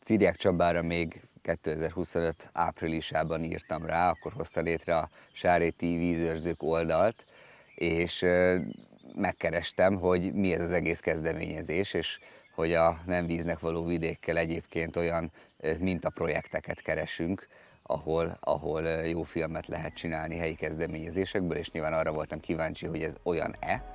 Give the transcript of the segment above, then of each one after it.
Ciriák Csabára még 2025 áprilisában írtam rá, akkor hozta létre a Sáréti vízőrzők oldalt, és megkerestem, hogy mi ez az egész kezdeményezés, és hogy a nem víznek való vidékkel egyébként olyan mintaprojekteket keresünk, ahol jó filmet lehet csinálni helyi kezdeményezésekből, és nyilván arra voltam kíváncsi, hogy ez olyan-e.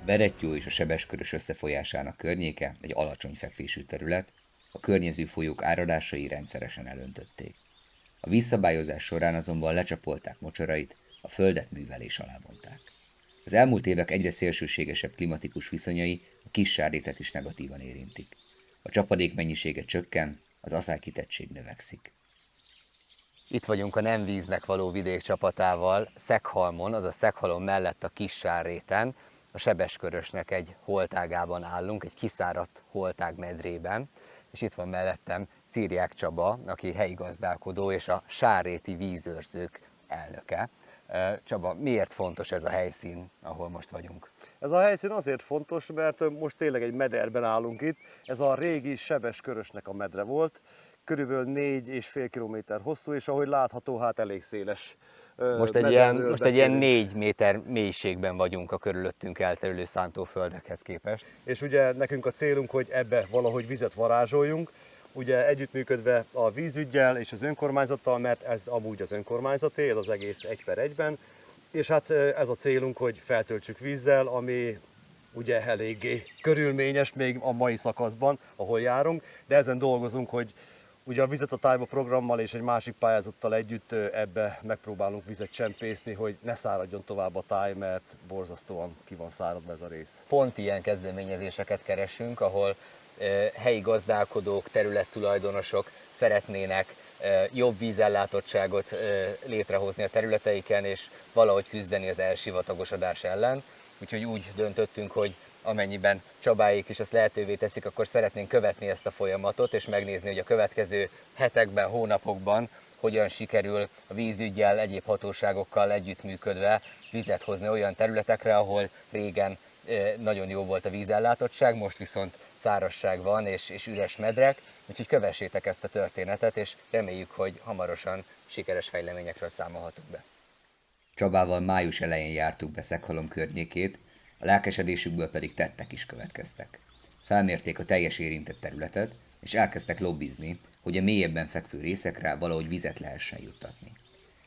Berettyó és a Sebeskörös összefolyásának környéke egy alacsony fekvésű terület, a környező folyók áradásai rendszeresen elöntötték. A vízszabályozás során azonban lecsapolták mocsarait, a földet művelés alá vonták. Az elmúlt évek egyre szélsőségesebb klimatikus viszonyai a Kis-Sárrétet is negatívan érintik. A csapadék mennyisége csökken, az aszálykitettség növekszik. Itt vagyunk a nem víznek való vidék csapatával, Szeghalmon, azaz Szeghalom mellett a Kis-Sárréten, a Sebeskörösnek egy holtágában állunk, egy kiszáradt holtág medrében, és itt van mellettem Ciriák Csaba, aki helyi gazdálkodó és a Sárréti vízőrzők elnöke. Csaba, miért fontos ez a helyszín, ahol most vagyunk? Ez a helyszín azért fontos, mert most tényleg egy mederben állunk itt. Ez a régi Sebeskörösnek a medre volt, körülbelül 4,5 kilométer hosszú, és ahogy látható, hát elég széles. Most egy ilyen 4 méter mélységben vagyunk a körülöttünk elterülő szántóföldekhez képest. És ugye nekünk a célunk, hogy ebbe valahogy vizet varázsoljunk, ugye együttműködve a vízüggyel és az önkormányzattal, mert ez amúgy az önkormányzaté, ez az egész 1/1-ben, és hát ez a célunk, hogy feltöltsük vízzel, ami ugye eléggé körülményes még a mai szakaszban, ahol járunk, de ezen dolgozunk, hogy ugye a Vizet a Tájba programmal és egy másik pályázattal együtt ebbe megpróbálunk vizet csempészni, hogy ne száradjon tovább a táj, mert borzasztóan ki van száradva ez a rész. Pont ilyen kezdeményezéseket keresünk, ahol helyi gazdálkodók, területtulajdonosok szeretnének jobb vízellátottságot létrehozni a területeiken, és valahogy küzdeni az elsivatagosodás ellen. Úgyhogy úgy döntöttünk, hogy amennyiben Csabáik is ezt lehetővé teszik, akkor szeretnénk követni ezt a folyamatot, és megnézni, hogy a következő hetekben, hónapokban hogyan sikerül a vízüggyel, egyéb hatóságokkal együttműködve vizet hozni olyan területekre, ahol régen nagyon jó volt a vízellátottság, most viszont szárazság van és üres medrek, úgyhogy kövessétek ezt a történetet, és reméljük, hogy hamarosan sikeres fejleményekről számolhatunk be. Csabával május elején jártuk be Szeghalom környékét, a lelkesedésükből pedig tettek is következtek. Felmérték a teljes érintett területet, és elkezdtek lobbizni, hogy a mélyebben fekvő részekre valahogy vizet lehessen juttatni.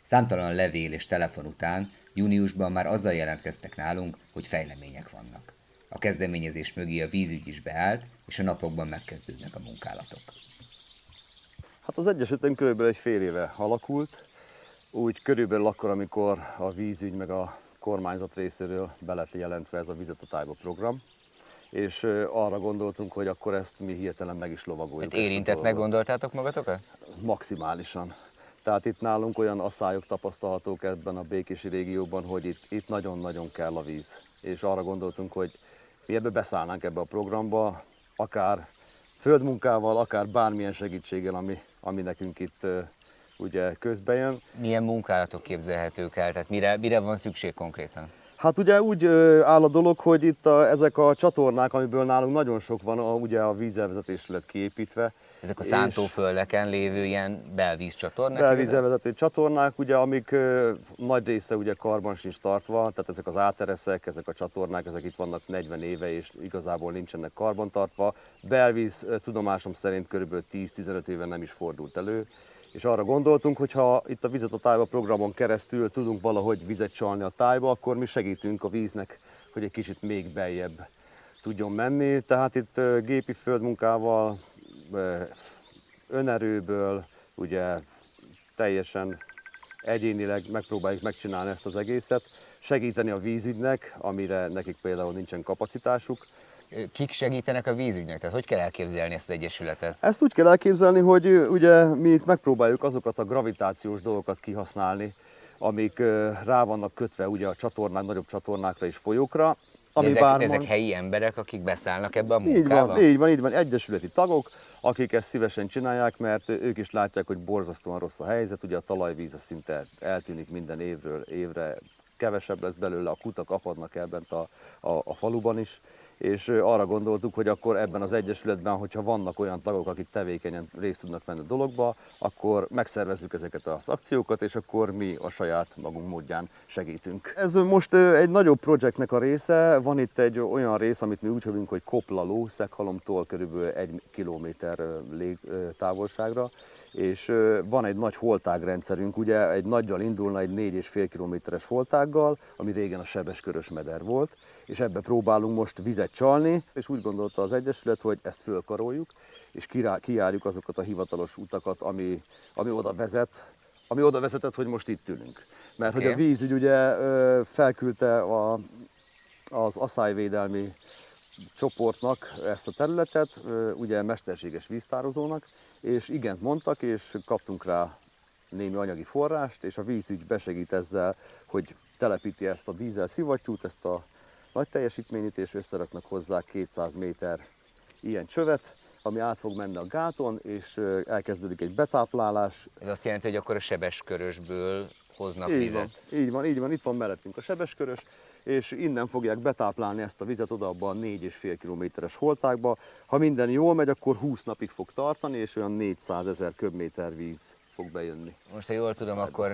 Számtalan levél és telefon után júniusban már azzal jelentkeztek nálunk, hogy fejlemények vannak. A kezdeményezés mögé a vízügy is beállt, és a napokban megkezdődnek a munkálatok. Hát az egyesületem körülbelül egy fél éve alakult, úgy körülbelül akkor, amikor a vízügy meg a kormányzat részéről be lett jelentve ez a Vizet a Tájba program, és arra gondoltunk, hogy akkor ezt mi hirtelen meg is lovagoljuk. Hát érintettnek gondoltátok magatokat? Maximálisan. Tehát itt nálunk olyan asszályok tapasztalhatók ebben a békési régióban, hogy itt nagyon-nagyon kell a víz. És arra gondoltunk, hogy mi ebbe beszállnánk ebbe a programba, akár földmunkával, akár bármilyen segítséggel, ami nekünk itt ugye közbe jön. Milyen munkálatok képzelhetők el? Tehát mire van szükség konkrétan? Hát ugye úgy áll a dolog, hogy itt ezek a csatornák, amiből nálunk nagyon sok van, ugye a vízelvezetés lett kiépítve. Ezek a szántóföldeken lévő ilyen belvízcsatornák? Belvízelvezető csatornák, ugye, amik nagy része ugye karban sincs tartva, tehát ezek az átereszek, ezek a csatornák, ezek itt vannak 40 éve, és igazából nincsenek karban tartva. Belvíz tudomásom szerint körülbelül 10-15 éve nem is fordult elő. És arra gondoltunk, hogy ha itt a Vizet a Tájba programon keresztül tudunk valahogy vizet csalni a tájba, akkor mi segítünk a víznek, hogy egy kicsit még beljebb tudjon menni. Tehát itt gépi földmunkával, önerőből, ugye teljesen egyénileg megpróbáljuk megcsinálni ezt az egészet, segíteni a vízügynek, amire nekik például nincsen kapacitásuk. Kik segítenek a vízügynek? Tehát hogy kell elképzelni ezt az egyesületet? Ezt úgy kell elképzelni, hogy ugye mi itt megpróbáljuk azokat a gravitációs dolgokat kihasználni, amik rá vannak kötve ugye a csatornák, nagyobb csatornákra és folyókra. Ezek helyi emberek, akik beszállnak ebbe a munkába? Így van, egyesületi tagok, akik ezt szívesen csinálják, mert ők is látják, hogy borzasztóan rossz a helyzet, ugye a talajvíz szinte eltűnik minden évről évre, kevesebb lesz belőle, a kutak apadnak el bent a faluban is, és arra gondoltuk, hogy akkor ebben az egyesületben, hogyha vannak olyan tagok, akik tevékenyen részt tudnak venni a dologba, akkor megszervezzük ezeket az akciókat, és akkor mi a saját magunk módján segítünk. Ez most egy nagyobb projektnek a része, van itt egy olyan rész, amit mi úgy hívunk, hogy Koplaló, Szekhalomtól körülbelül 1 kilométer távolságra, és van egy nagy holtágrendszerünk, ugye egy nagyjal indulna egy 4,5 kilométeres holtággal, ami régen a Sebeskörös meder volt, és ebbe próbálunk most vizet csalni, és úgy gondolta az Egyesület, hogy ezt fölkaroljuk, és kijárjuk azokat a hivatalos utakat, ami oda vezetett, hogy most itt ülünk. Mert hogy a vízügy ugye felküldte az aszályvédelmi csoportnak ezt a területet, ugye mesterséges víztározónak, és igent mondtak, és kaptunk rá némi anyagi forrást, és a vízügy besegít ezzel, hogy telepíti ezt a dízel szivattyút, ezt a nagy teljesítményét, és összeraknak hozzá 200 méter ilyen csövet, ami át fog menni a gáton, és elkezdődik egy betáplálás. Ez azt jelenti, hogy akkor a Sebeskörösből hoznak vizet? Így van, itt van mellettünk a Sebeskörös, és innen fogják betáplálni ezt a vizet oda abba a 4,5 kilométeres holtákba. Ha minden jól megy, akkor 20 napig fog tartani, és olyan 400 000 köbméter víz fog bejönni. Most, ha jól tudom, akkor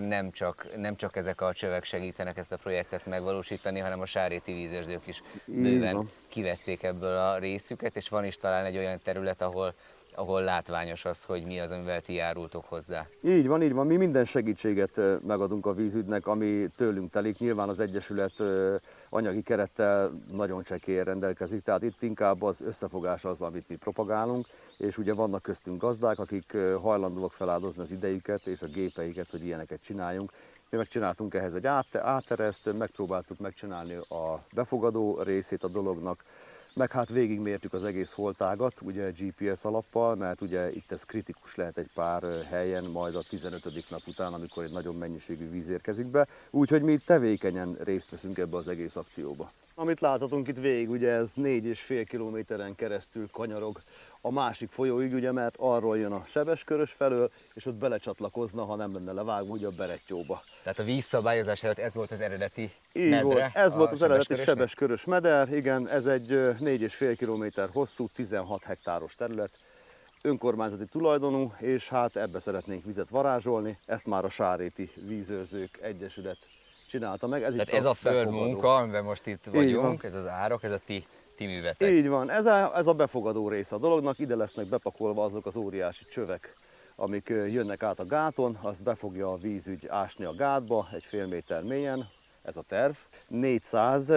nem csak ezek a csövek segítenek ezt a projektet megvalósítani, hanem a sáréti vízőrzők is bőven kivették ebből a részüket, és van is talán egy olyan terület, ahol látványos az, hogy mi az, amivel ti járultok hozzá. Így van. Mi minden segítséget megadunk a vízügynek, ami tőlünk telik. Nyilván az Egyesület anyagi kerettel nagyon csekélyen rendelkezik, tehát itt inkább az összefogás az, amit mi propagálunk, és ugye vannak köztünk gazdák, akik hajlandóak feláldozni az idejüket és a gépeiket, hogy ilyeneket csináljunk. Mi megcsináltunk ehhez egy áttereszt, megpróbáltuk megcsinálni a befogadó részét a dolognak, meg hát végigmértük az egész holtágat, ugye GPS alappal, mert ugye itt ez kritikus lehet egy pár helyen, majd a 15. nap után, amikor egy nagyobb mennyiségű víz érkezik be, úgyhogy mi tevékenyen részt veszünk ebbe az egész akcióba. Amit láthatunk itt végig, ugye ez 4,5 kilométeren keresztül kanyarog a másik folyóig, ugye, mert arról jön a Sebeskörös felől, és ott belecsatlakozna, ha nem lenne levágva, ugye a Berettyóba. Tehát a vízszabályozás előtt ez volt az eredeti Így medre? volt, ez volt az eredeti Sebeskörös meder, igen, ez egy 4,5 kilométer hosszú, 16 hektáros terület, önkormányzati tulajdonú, és hát ebbe szeretnénk vizet varázsolni, ezt már a Sáréti Vízőrzők Egyesület csinálta meg. Tehát ez a földmunka, amiben most itt vagyunk, ez az árok, ez a ti művetek. Így van, ez a befogadó része a dolognak, ide lesznek bepakolva azok az óriási csövek, amik jönnek át a gáton, azt be fogja a vízügy ásni a gátba, egy fél méter mélyen, ez a terv. 400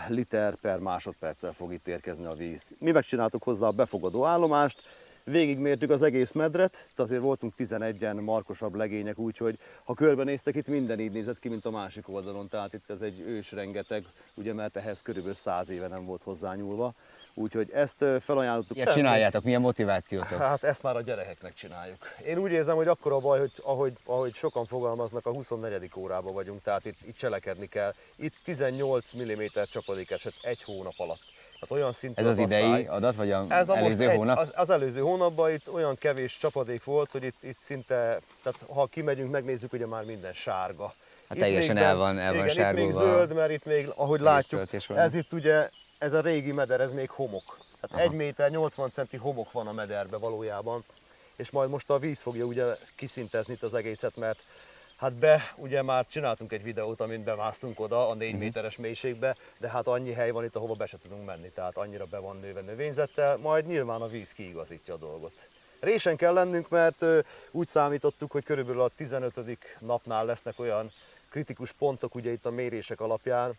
liter per másodperccel fog itt érkezni a víz. Mi megcsináltuk hozzá a befogadó állomást, végigmértük az egész medret, itt azért voltunk 11-en markosabb legények, úgyhogy ha körbenéztek, itt minden így nézett ki, mint a másik oldalon, tehát itt ez egy ősrengeteg, ugye, mert ehhez körülbelül 100 éve nem volt hozzányúlva. Úgyhogy ezt felajánlottuk. Ilyet csináljátok, milyen motivációtok? Hát ezt már a gyerekeknek csináljuk. Én úgy érzem, hogy akkora baj, hogy ahogy sokan fogalmaznak, a 24. órában vagyunk, tehát itt cselekedni kell. Itt 18 mm csapadék esett egy hónap alatt. Tehát olyan szintű ez az idei adat, vagy az előző hónap? Az előző hónapban itt olyan kevés csapadék volt, hogy itt szinte, tehát ha kimegyünk, megnézzük, ugye már minden sárga. Hát teljesen el van sárgulva. Itt még zöld, mert itt még, ahogy látjuk, ez itt ugye, ez a régi meder, ez még homok. Tehát 1 méter 80 centi homok van a mederbe valójában, és majd most a víz fogja ugye kiszintezni itt az egészet, mert hát ugye már csináltunk egy videót, amint bemásztunk oda a 4 méteres mélységbe, de hát annyi hely van itt, ahova be se tudunk menni, tehát annyira be van nőve növényzettel, majd nyilván a víz kiigazítja a dolgot. Résen kell lennünk, mert úgy számítottuk, hogy körülbelül a 15. napnál lesznek olyan kritikus pontok ugye itt a mérések alapján,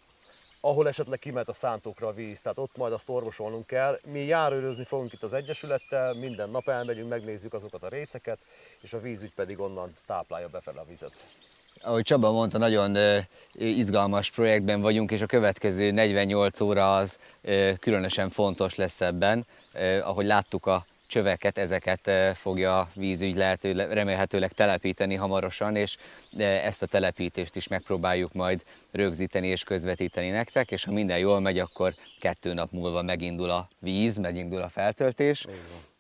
ahol esetleg kimehet a szántókra a víz, tehát ott majd azt orvosolnunk kell. Mi járőrözni fogunk itt az Egyesülettel, minden nap elmegyünk, megnézzük azokat a részeket, és a vízügy pedig onnan táplálja befele a vizet. ahogy Csaba mondta, nagyon izgalmas projektben vagyunk, és a következő 48 óra az különösen fontos lesz ebben. Ahogy láttuk a csöveket, ezeket fogja a vízügy remélhetőleg telepíteni hamarosan, és ezt a telepítést is megpróbáljuk majd rögzíteni és közvetíteni nektek, és ha minden jól megy, akkor 2 nap múlva megindul a víz, megindul a feltöltés,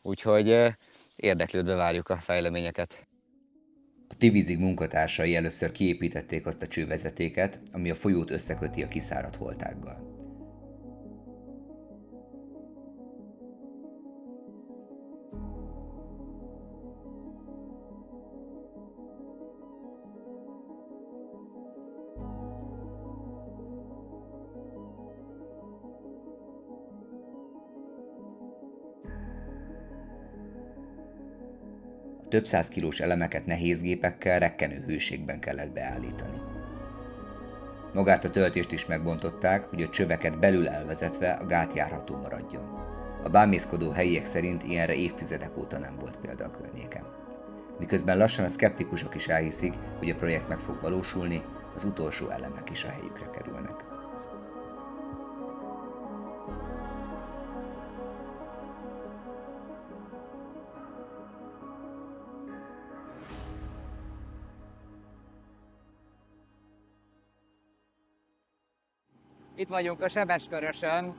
úgyhogy érdeklődve várjuk a fejleményeket. A Tivízig munkatársai először kiépítették azt a csővezetéket, ami a folyót összeköti a kiszáradt holtággal. A több száz kilós elemeket nehézgépekkel rekkenő hőségben kellett beállítani. Magát a töltést is megbontották, hogy a csöveket belül elvezetve a gát járható maradjon. A bámészkodó helyiek szerint ilyenre évtizedek óta nem volt példa a környéken. Miközben lassan a szkeptikusok is elhiszik, hogy a projekt meg fog valósulni, az utolsó elemek is a helyükre kerülnek. Itt vagyunk a Sebeskörösön,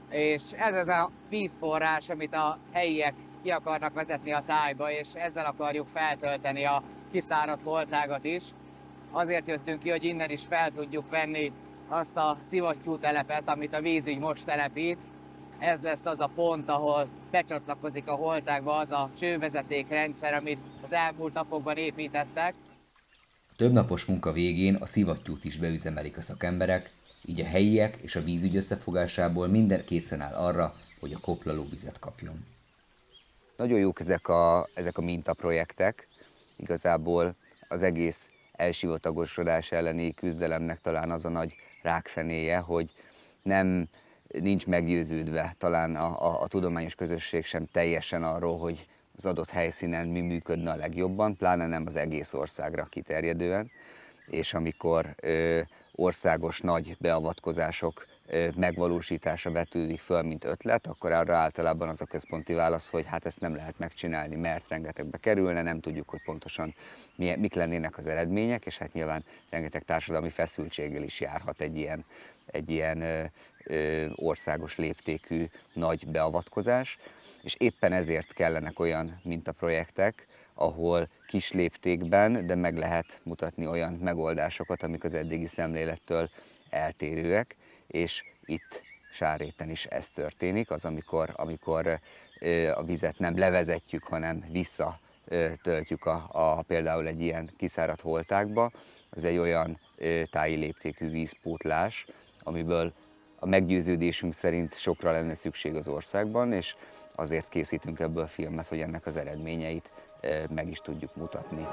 és ez az a vízforrás, amit a helyiek ki akarnak vezetni a tájba, és ezzel akarjuk feltölteni a kiszáradt holtágat is. Azért jöttünk ki, hogy innen is fel tudjuk venni azt a szivattyútelepet, amit a vízügy most telepít. Ez lesz az a pont, ahol becsatlakozik a holtágba az a csővezetékrendszer, amit az elmúlt napokban építettek. A többnapos munka végén a szivattyút is beüzemelik a szakemberek, így a helyiek és a vízügy összefogásából minden készen áll arra, hogy a koplaló vizet kapjon. Nagyon jók ezek a mintaprojektek. Igazából az egész elsivatagosodás elleni küzdelemnek talán az a nagy rákfenéje, hogy nincs meggyőződve talán a tudományos közösség sem teljesen arról, hogy az adott helyszínen mi működne a legjobban, pláne nem az egész országra kiterjedően, és amikor országos nagy beavatkozások megvalósítása vetődik föl, mint ötlet, akkor arra általában az a központi válasz, hogy hát ezt nem lehet megcsinálni, mert rengetegbe kerülne, nem tudjuk, hogy pontosan mik lennének az eredmények, és hát nyilván rengeteg társadalmi feszültséggel is járhat egy ilyen országos léptékű nagy beavatkozás, és éppen ezért kellenek olyan mintaprojektek, ahol kis léptékben, de meg lehet mutatni olyan megoldásokat, amik az eddigi szemlélettől eltérőek, és itt Sárréten is ez történik, az amikor a vizet nem levezetjük, hanem visszatöltjük például egy ilyen kiszáradt holtágba. Ez egy olyan táji léptékű vízpótlás, amiből a meggyőződésünk szerint sokra lenne szükség az országban, és azért készítünk ebből filmet, hogy ennek az eredményeit meg is tudjuk mutatni.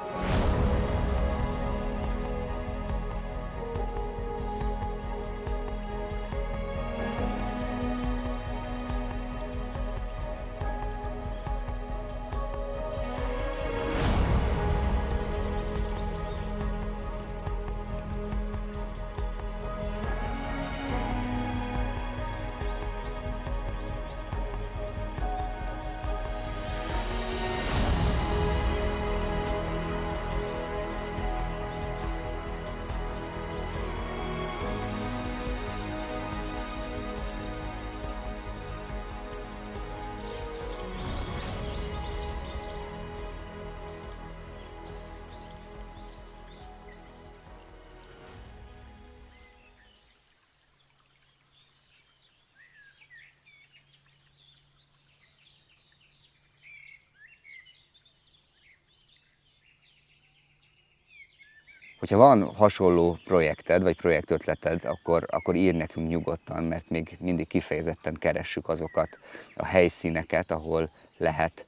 Hogyha van hasonló projekted, vagy projektötleted, akkor írj nekünk nyugodtan, mert még mindig kifejezetten keressük azokat a helyszíneket, ahol lehet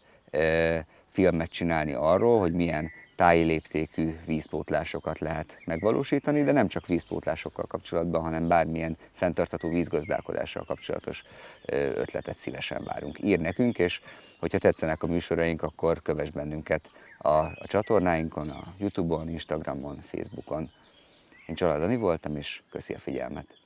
filmet csinálni arról, hogy milyen táji léptékű vízpótlásokat lehet megvalósítani, de nem csak vízpótlásokkal kapcsolatban, hanem bármilyen fenntartható vízgazdálkodással kapcsolatos ötletet szívesen várunk. Írj nekünk, és hogyha tetszenek a műsoraink, akkor kövess bennünket a csatornáinkon, a YouTube-on, Instagramon, Facebookon. Én Család Dani voltam, és köszi a figyelmet.